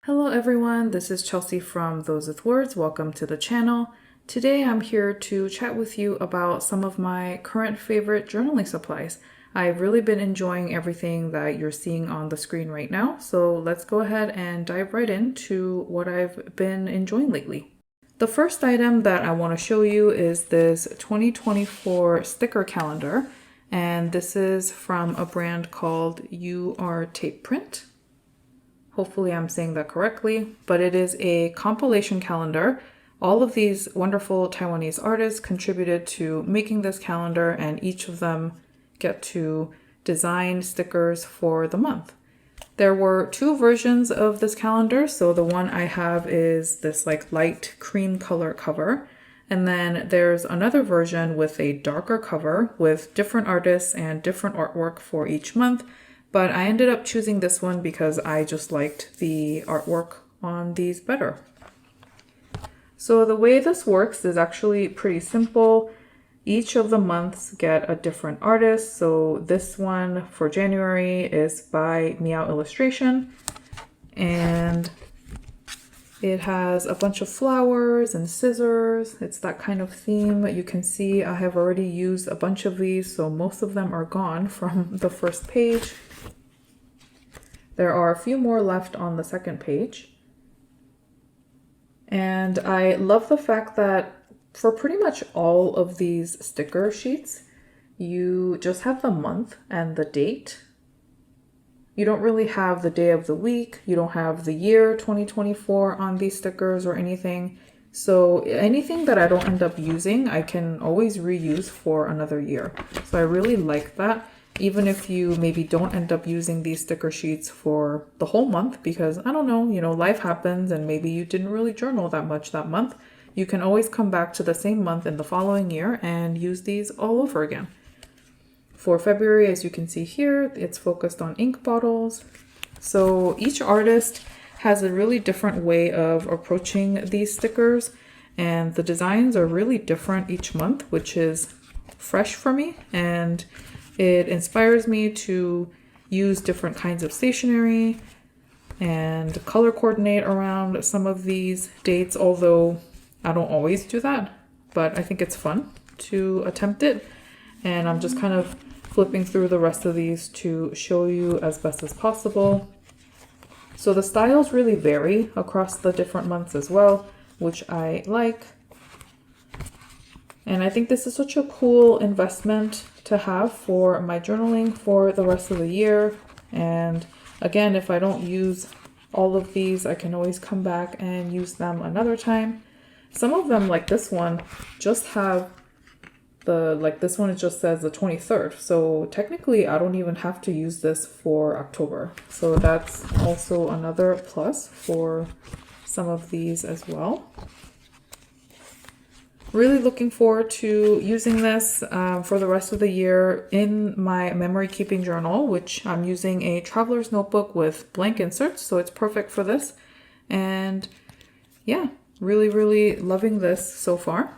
Hello everyone, this is Chelsea from Those with Words. Welcome to the channel. Today I'm here to chat with you about some of my current favorite journaling supplies. I've really been enjoying everything that you're seeing on the screen right now, so let's go ahead and dive right into what I've been enjoying lately. The first item that I want to show you is this 2024 sticker calendar, and this is from a brand called Tape Print. Hopefully I'm saying that correctly, but it is a compilation calendar. All of these wonderful Taiwanese artists contributed to making this calendar, and each of them get to design stickers for the month. There were two versions of this calendar. So the one I have is this like light cream color cover. And then there's another version with a darker cover with different artists and different artwork for each month. But I ended up choosing this one because I just liked the artwork on these better. So the way this works is actually pretty simple. Each of the months get a different artist. So this one for January is by Meow Illustration. And it has a bunch of flowers and scissors. It's that kind of theme. You can see I have already used a bunch of these, so most of them are gone from the first page. There are a few more left on the second page. And I love the fact that for pretty much all of these sticker sheets, you just have the month and the date. You don't really have the day of the week. You don't have the year 2024 on these stickers or anything. So anything that I don't end up using, I can always reuse for another year. So I really like that. Even if you maybe don't end up using these sticker sheets for the whole month because, I don't know, life happens and maybe you didn't really journal that much that month, you can always come back to the same month in the following year and use these all over again. For February, as you can see here, it's focused on ink bottles. So each artist has a really different way of approaching these stickers, and the designs are really different each month, which is fresh for me, and it inspires me to use different kinds of stationery and color coordinate around some of these dates, although I don't always do that, but I think it's fun to attempt it. And I'm just kind of flipping through the rest of these to show you as best as possible. So the styles really vary across the different months as well, which I like. And I think this is such a cool investment to have for my journaling for the rest of the year. And again, if I don't use all of these, I can always come back and use them another time. Some of them, like this one, just have this one, it just says the 23rd. So technically I don't even have to use this for October. So that's also another plus for some of these as well. Really looking forward to using this for the rest of the year in my memory keeping journal, which I'm using a traveler's notebook with blank inserts, so it's perfect for this. And yeah, really loving this so far.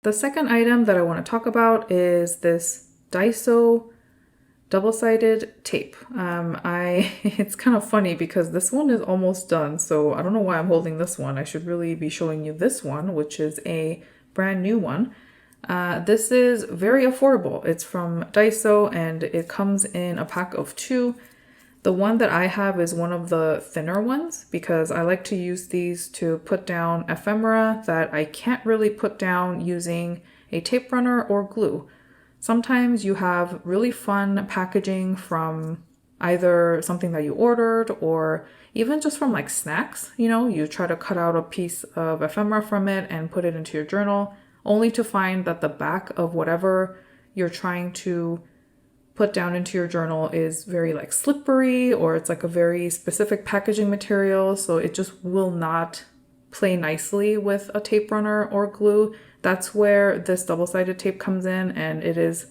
The second item that I want to talk about is this Daiso double-sided tape. It's kind of funny because this one is almost done, so I don't know why I'm holding this one. I should really be showing you this one, which is a brand new one. This is very affordable. It's from Daiso and it comes in a pack of 2. The one that I have is one of the thinner ones because I like to use these to put down ephemera that I can't really put down using a tape runner or glue. Sometimes you have really fun packaging from either something that you ordered or even just from like snacks. You try to cut out a piece of ephemera from it and put it into your journal, only to find that the back of whatever you're trying to put down into your journal is very like slippery, or it's like a very specific packaging material, so it just will not play nicely with a tape runner or glue. That's where this double-sided tape comes in, and it is,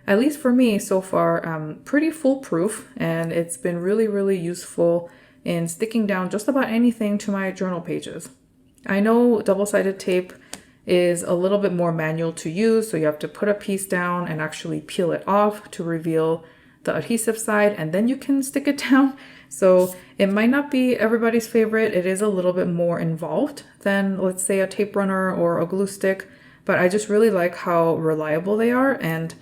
at least for me so far, pretty foolproof, and it's been really useful in sticking down just about anything to my journal pages. I know double-sided tape is a little bit more manual to use, so you have to put a piece down and actually peel it off to reveal the adhesive side, and then you can stick it down. So it might not be everybody's favorite. It is a little bit more involved than, let's say, a tape runner or a glue stick, but I just really like how reliable they are. And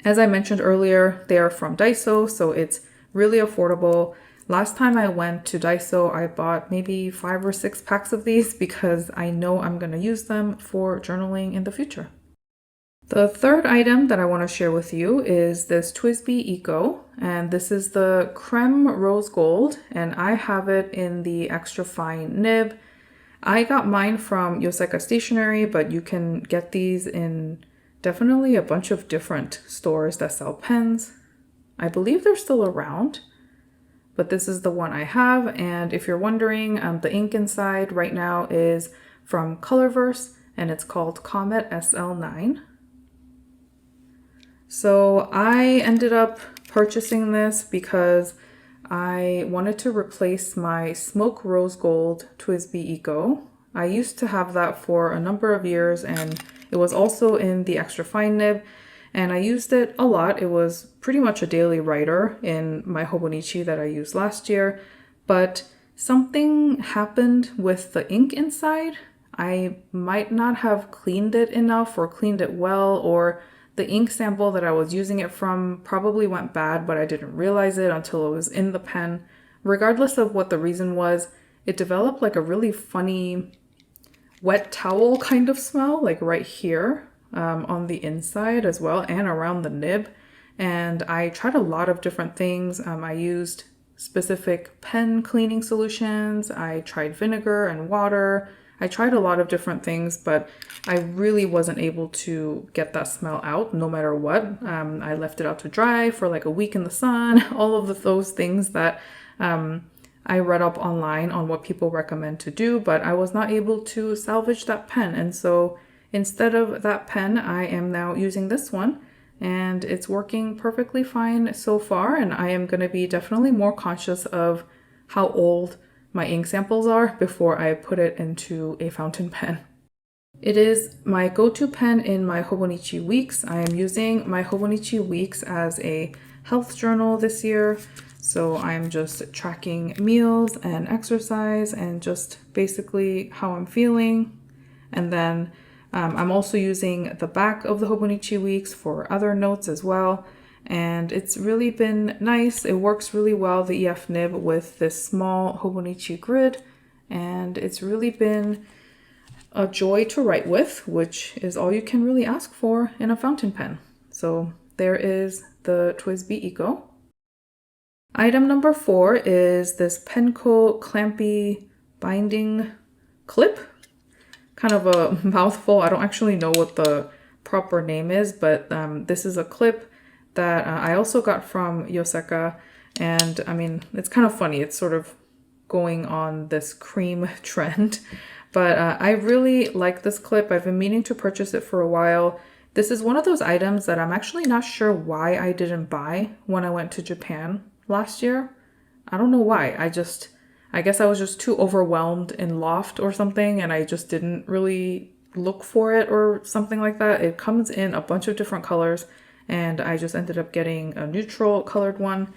as I mentioned earlier, they are from Daiso, so it's really affordable. Last time I went to Daiso, I bought maybe 5 or 6 packs of these because I know I'm going to use them for journaling in the future. The third item that I want to share with you is this TWSBi Eco, and this is the Creme Rose Gold, and I have it in the extra fine nib. I got mine from Yoseka Stationery, but you can get these in definitely a bunch of different stores that sell pens. I believe they're still around, but this is the one I have, and if you're wondering, the ink inside right now is from Colorverse, and it's called Comet SL9. So I ended up purchasing this because I wanted to replace my Smoke Rose Gold TWSBi Eco. I used to have that for a number of years, and it was also in the extra fine nib, and I used it a lot. It was pretty much a daily writer in my Hobonichi that I used last year, but something happened with the ink inside. I might not have cleaned it enough or cleaned it well, or the ink sample that I was using it from probably went bad, but I didn't realize it until it was in the pen. Regardless of what the reason was, it developed like a really funny wet towel kind of smell, like right here on the inside as well, and around the nib. And I tried a lot of different things. I used specific pen cleaning solutions. I tried vinegar and water. I tried a lot of different things, but I really wasn't able to get that smell out no matter what. I left it out to dry for like a week in the sun, all of those things that I read up online on what people recommend to do, but I was not able to salvage that pen. And so instead of that pen, I am now using this one, and it's working perfectly fine so far. And I am going to be definitely more conscious of how old my ink samples are before I put it into a fountain pen. It is my go-to pen in my Hobonichi Weeks. I am using my Hobonichi Weeks as a health journal this year. So I'm just tracking meals and exercise and just basically how I'm feeling. And then I'm also using the back of the Hobonichi Weeks for other notes as well. And it's really been nice. It works really well, the EF nib, with this small Hobonichi grid. And it's really been a joy to write with, which is all you can really ask for in a fountain pen. So there is the TWSBi Eco. Item number 4 is this Penco Clampy binding clip. Kind of a mouthful. I don't actually know what the proper name is, but this is a clip that I also got from Yoseka, and I mean, it's kind of funny. It's sort of going on this cream trend, but I really like this clip. I've been meaning to purchase it for a while. This is one of those items that I'm actually not sure why I didn't buy when I went to Japan last year. I don't know why. I guess I was just too overwhelmed in Loft or something, and I just didn't really look for it or something like that. It comes in a bunch of different colors, and I just ended up getting a neutral colored one.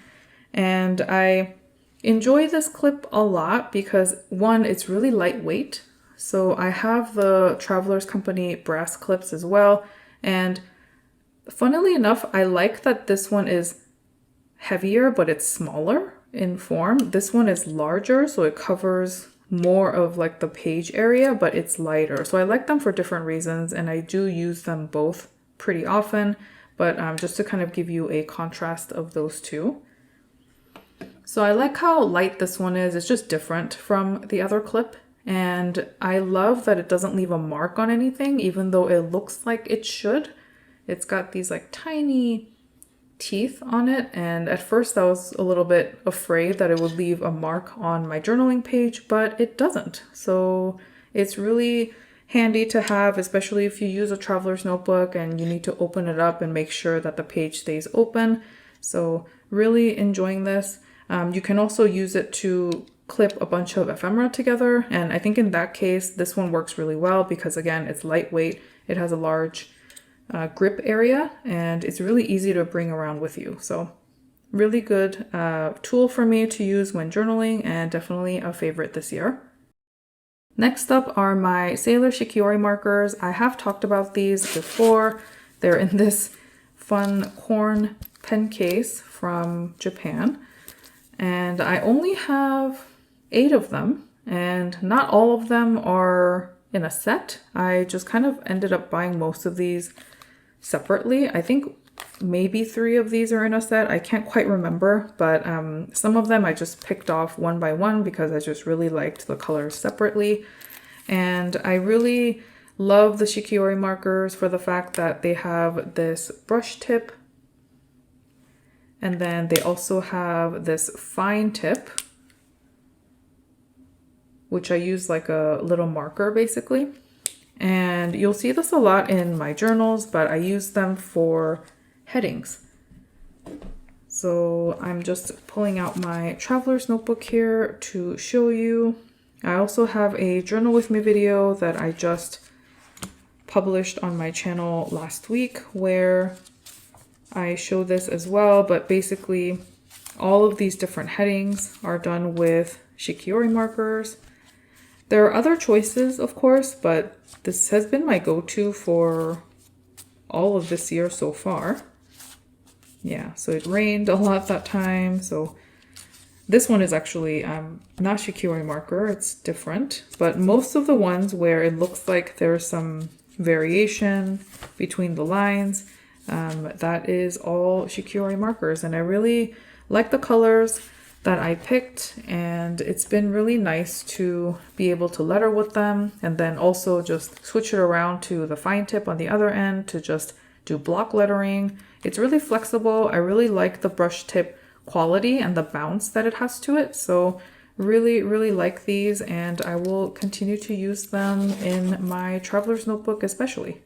And I enjoy this clip a lot because, one, it's really lightweight. So I have the Travelers Company brass clips as well. And funnily enough, I like that this one is heavier, but it's smaller in form. This one is larger, so it covers more of like the page area, but it's lighter. So I like them for different reasons, and I do use them both pretty often. But just to kind of give you a contrast of those two. So I like how light this one is. It's just different from the other clip. And I love that it doesn't leave a mark on anything, even though it looks like it should. It's got these like tiny teeth on it. And at first I was a little bit afraid that it would leave a mark on my journaling page, but it doesn't. So it's really handy to have, especially if you use a traveler's notebook and you need to open it up and make sure that the page stays open. So really enjoying this. You can also use it to clip a bunch of ephemera together, and I think in that case this one works really well because, again, it's lightweight, it has a large grip area, and it's really easy to bring around with you. So really good tool for me to use when journaling, and definitely a favorite this year. Next up are my Sailor Shikiori markers. I have talked about these before. They're in this fun corn pen case from Japan. And I only have 8 of them, and not all of them are in a set. I just kind of ended up buying most of these separately. I think maybe 3 of these are in a set. I can't quite remember, but some of them I just picked off one by one because I just really liked the colors separately. And I really love the Shikiori markers for the fact that they have this brush tip, and then they also have this fine tip, which I use like a little marker basically. And you'll see this a lot in my journals, but I use them for headings. So I'm just pulling out my traveler's notebook here to show you. I also have a journal with me video that I just published on my channel last week where I show this as well, but basically all of these different headings are done with Shikiori markers. There are other choices, of course, but this has been my go-to for all of this year so far. Yeah, so it rained a lot that time, so this one is actually not Shikiori marker, it's different, but most of the ones where it looks like there's some variation between the lines, that is all Shikiori markers, and I really like the colors that I picked, and it's been really nice to be able to letter with them, and then also just switch it around to the fine tip on the other end to just do block lettering. It's really flexible. I really like the brush tip quality and the bounce that it has to it, so really like these, and I will continue to use them in my traveler's notebook especially.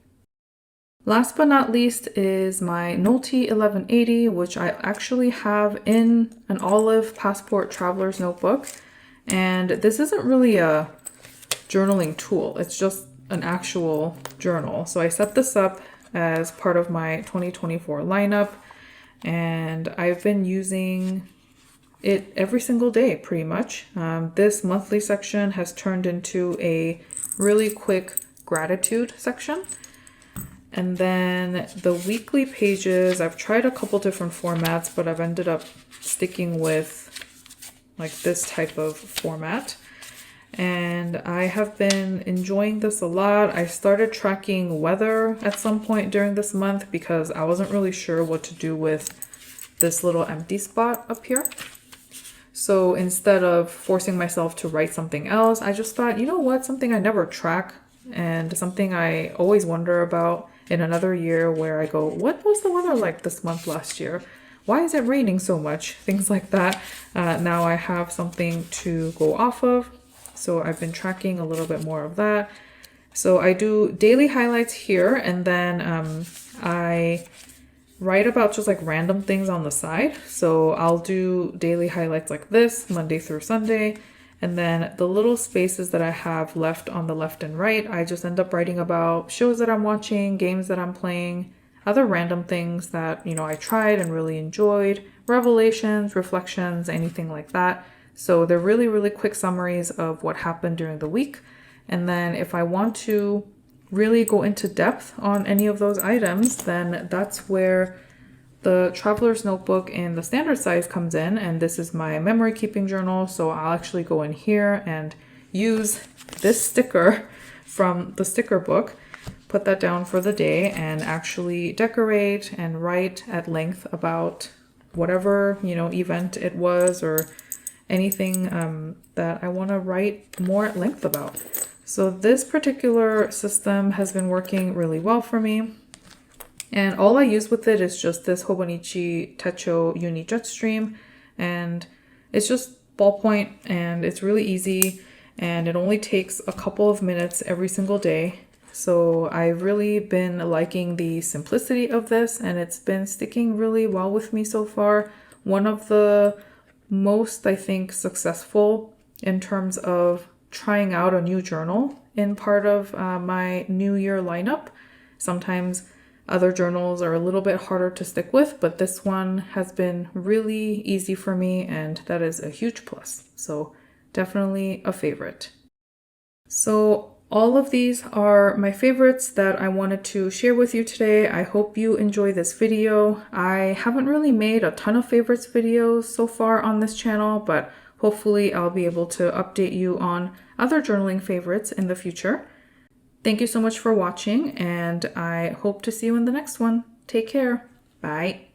Last but not least is my Nolty 1180, which I actually have in an olive passport traveler's notebook. And this isn't really a journaling tool, it's just an actual journal. So I set this up as part of my 2024 lineup, and I've been using it every single day pretty much. This monthly section has turned into a really quick gratitude section. And then the weekly pages, I've tried a couple different formats, but I've ended up sticking with like this type of format. And I have been enjoying this a lot. I started tracking weather at some point during this month because I wasn't really sure what to do with this little empty spot up here. So instead of forcing myself to write something else, I just thought, you know what, something I never track and something I always wonder about in another year where I go, what was the weather like this month last year? Why is it raining so much? Things like that. Now I have something to go off of. So I've been tracking a little bit more of that. So I do daily highlights here, and then I write about just like random things on the side. So I'll do daily highlights like this, Monday through Sunday. And then the little spaces that I have left on the left and right, I just end up writing about shows that I'm watching, games that I'm playing, other random things that, you know, I tried and really enjoyed, revelations, reflections, anything like that. So they're really quick summaries of what happened during the week. And then if I want to really go into depth on any of those items, then that's where the traveler's notebook in the standard size comes in, and this is my memory keeping journal. So I'll actually go in here and use this sticker from the sticker book, put that down for the day, and actually decorate and write at length about whatever, you know, event it was or anything that I want to write more at length about. So this particular system has been working really well for me. And all I use with it is just this Hobonichi Techo Uni Jetstream, and it's just ballpoint, and it's really easy, and it only takes a couple of minutes every single day. So I've really been liking the simplicity of this, and it's been sticking really well with me so far. One of the most, I think, successful in terms of trying out a new journal in part of my New Year lineup. Sometimes Other journals are a little bit harder to stick with, but this one has been really easy for me, and that is a huge plus. So definitely a favorite. So all of these are my favorites that I wanted to share with you today. I hope you enjoy this video. I haven't really made a ton of favorites videos so far on this channel, but hopefully I'll be able to update you on other journaling favorites in the future. Thank you so much for watching, and I hope to see you in the next one. Take care. Bye.